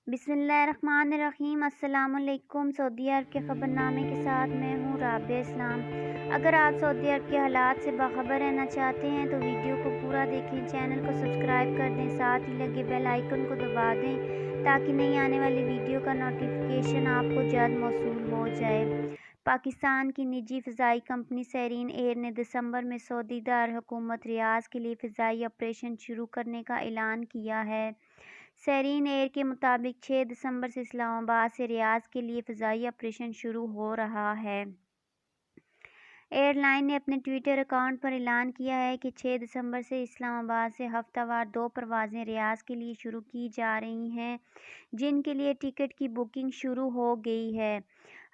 بسم اللہ الرحمن الرحیم۔ السلام علیکم۔ سعودی عرب کے خبر نامے کے ساتھ میں ہوں رابعہ اسلام۔ اگر آپ سعودی عرب کے حالات سے باخبر رہنا چاہتے ہیں تو ویڈیو کو پورا دیکھیں، چینل کو سبسکرائب کر دیں، ساتھ ہی لگے بیل آئیکن کو دبا دیں تاکہ نئی آنے والی ویڈیو کا نوٹیفیکیشن آپ کو جلد موصول ہو جائے۔ پاکستان کی نجی فضائی کمپنی سیرین ایئر نے دسمبر میں سعودی دارالحکومت ریاض کے لیے فضائی آپریشن شروع کرنے کا اعلان کیا ہے۔ سیرین ایئر کے مطابق 6 دسمبر سے اسلام آباد سے ریاض کے لیے فضائی آپریشن شروع ہو رہا ہے۔ ایئر لائن نے اپنے ٹویٹر اکاؤنٹ پر اعلان کیا ہے کہ 6 دسمبر سے اسلام آباد سے ہفتہ وار 2 پروازیں ریاض کے لیے شروع کی جا رہی ہیں، جن کے لیے ٹکٹ کی بکنگ شروع ہو گئی ہے۔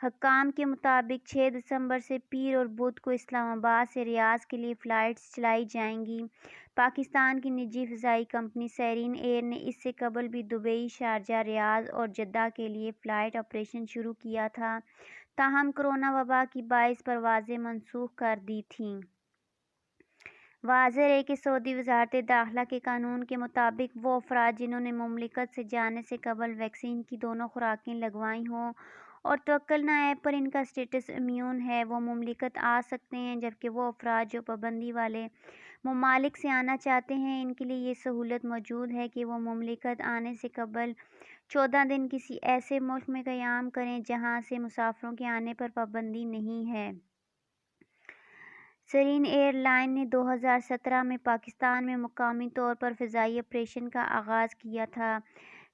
حکام کے مطابق 6 دسمبر سے پیر اور بدھ کو اسلام آباد سے ریاض کے لیے فلائٹس چلائی جائیں گی۔ پاکستان کی نجی فضائی کمپنی سیرین ایئر نے اس سے قبل بھی دبئی، شارجہ، ریاض اور جدہ کے لیے فلائٹ آپریشن شروع کیا تھا، تاہم کورونا وبا کی باعث پروازیں منسوخ کر دی تھیں۔ واضح ہے کہ سعودی وزارت داخلہ کے قانون کے مطابق وہ افراد جنہوں نے مملکت سے جانے سے قبل ویکسین کی دونوں خوراکیں لگوائی ہوں اور توکلنا ایپ پر ان کا اسٹیٹس امیون ہے، وہ مملکت آ سکتے ہیں، جبکہ وہ افراد جو پابندی والے ممالک سے آنا چاہتے ہیں ان کے لیے یہ سہولت موجود ہے کہ وہ مملکت آنے سے قبل 14 دن کسی ایسے ملک میں قیام کریں جہاں سے مسافروں کے آنے پر پابندی نہیں ہے۔ سیرین ایئر لائن نے 2017 میں پاکستان میں مقامی طور پر فضائی آپریشن کا آغاز کیا تھا۔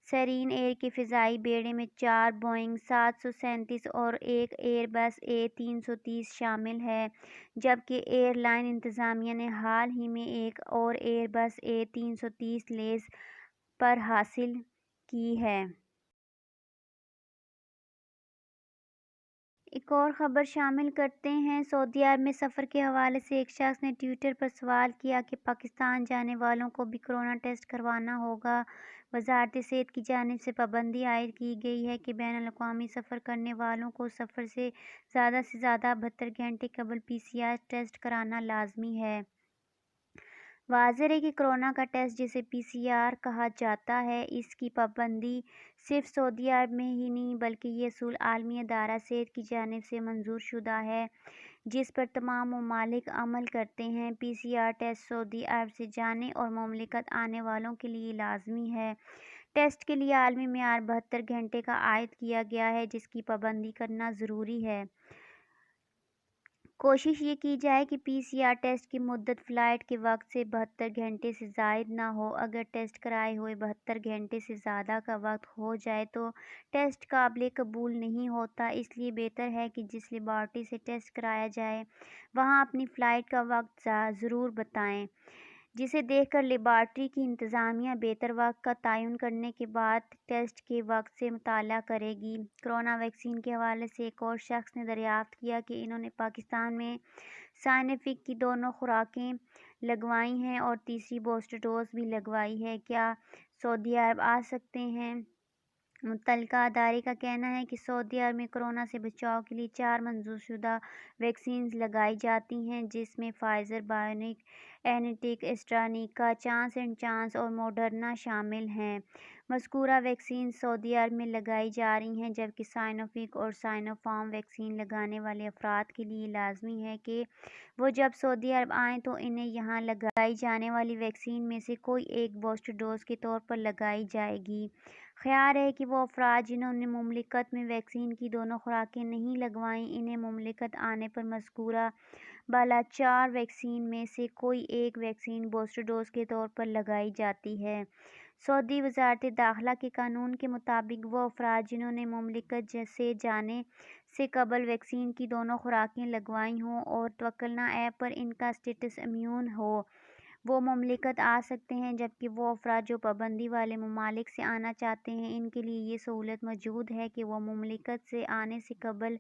سیرین ایئر کے فضائی بیڑے میں 4 بوئنگ 737 اور ایک ایئر بس A330 شامل ہے، جبکہ ایئر لائن انتظامیہ نے حال ہی میں ایک اور ایئر بس A330 لیز پر حاصل کی ہے۔ ایک اور خبر شامل کرتے ہیں۔ سعودی عرب میں سفر کے حوالے سے ایک شخص نے ٹویٹر پر سوال کیا کہ پاکستان جانے والوں کو بھی کورونا ٹیسٹ کروانا ہوگا۔ وزارت صحت کی جانب سے پابندی عائد کی گئی ہے کہ بین الاقوامی سفر کرنے والوں کو سفر سے زیادہ 72 گھنٹے قبل PCR ٹیسٹ کرانا لازمی ہے۔ واضح ہے کہ کورونا کا ٹیسٹ، جسے PCR کہا جاتا ہے، اس کی پابندی صرف سعودی عرب میں ہی نہیں بلکہ یہ اصول عالمی ادارہ صحت کی جانب سے منظور شدہ ہے، جس پر تمام ممالک عمل کرتے ہیں۔ PCR ٹیسٹ سعودی عرب سے جانے اور مملکت آنے والوں کے لیے لازمی ہے۔ ٹیسٹ کے لیے عالمی معیار 72 گھنٹے کا عائد کیا گیا ہے، جس کی پابندی کرنا ضروری ہے۔ کوشش یہ کی جائے کہ PCR ٹیسٹ کی مدت فلائٹ کے وقت سے 72 گھنٹے سے زائد نہ ہو۔ اگر ٹیسٹ کرائے ہوئے 72 گھنٹے سے زیادہ کا وقت ہو جائے تو ٹیسٹ قابل قبول نہیں ہوتا، اس لیے بہتر ہے کہ جس لیبارٹری سے ٹیسٹ کرایا جائے وہاں اپنی فلائٹ کا وقت ضرور بتائیں، جسے دیکھ کر لیبارٹری کی انتظامیہ بہتر وقت کا تعین کرنے کے بعد ٹیسٹ کے وقت سے مطالعہ کرے گی۔ کورونا ویکسین کے حوالے سے ایک اور شخص نے دریافت کیا کہ انہوں نے پاکستان میں سائنوفیک کی دونوں خوراکیں لگوائی ہیں اور تیسری بوسٹر ڈوز بھی لگوائی ہے، کیا سعودی عرب آ سکتے ہیں؟ متعلقہ ادارے کا کہنا ہے کہ سعودی عرب میں کورونا سے بچاؤ کے لیے 4 منظور شدہ ویکسینز لگائی جاتی ہیں، جس میں Pfizer بائیونٹیک، AstraZeneca, Johnson and Johnson اور موڈرنا شامل ہیں۔ مذکورہ ویکسینز سعودی عرب میں لگائی جا رہی ہیں، جبکہ سائنوفیک اور سائنو فارم ویکسین لگانے والے افراد کے لیے لازمی ہے کہ وہ جب سعودی عرب آئیں تو انہیں یہاں لگائی جانے والی ویکسین میں سے کوئی ایک بوسٹر ڈوز کے طور پر لگائی جائے گی۔ خیال ہے کہ وہ افراد جنہوں نے مملکت میں ویکسین کی دونوں خوراکیں نہیں لگوائیں، انہیں مملکت آنے پر مذکورہ بالا 4 ویکسین میں سے کوئی ایک ویکسین بوسٹر ڈوز کے طور پر لگائی جاتی ہے۔ سعودی وزارت داخلہ کے قانون کے مطابق وہ افراد جنہوں نے مملکت سے جانے سے قبل ویکسین کی دونوں خوراکیں لگوائی ہوں اور توکلنا ایپ پر ان کا اسٹیٹس امیون ہو، وہ مملکت آ سکتے ہیں، جبکہ وہ افراد جو پابندی والے ممالک سے آنا چاہتے ہیں ان کے لیے یہ سہولت موجود ہے کہ وہ مملکت سے آنے سے قبل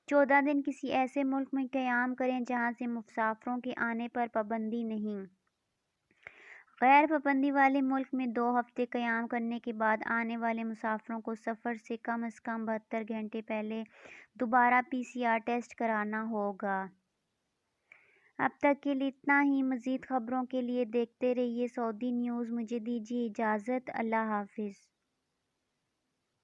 14 دن کسی ایسے ملک میں قیام کریں جہاں سے مسافروں کے آنے پر پابندی نہیں۔ غیر پابندی والے ملک میں 2 ہفتے قیام کرنے کے بعد آنے والے مسافروں کو سفر سے کم از کم 72 گھنٹے پہلے دوبارہ PCR ٹیسٹ کرانا ہوگا۔ اب تک کے لیے اتنا ہی۔ مزید خبروں کے لیے دیکھتے رہیے سعودی نیوز۔ مجھے دیجیے اجازت۔ اللہ حافظ۔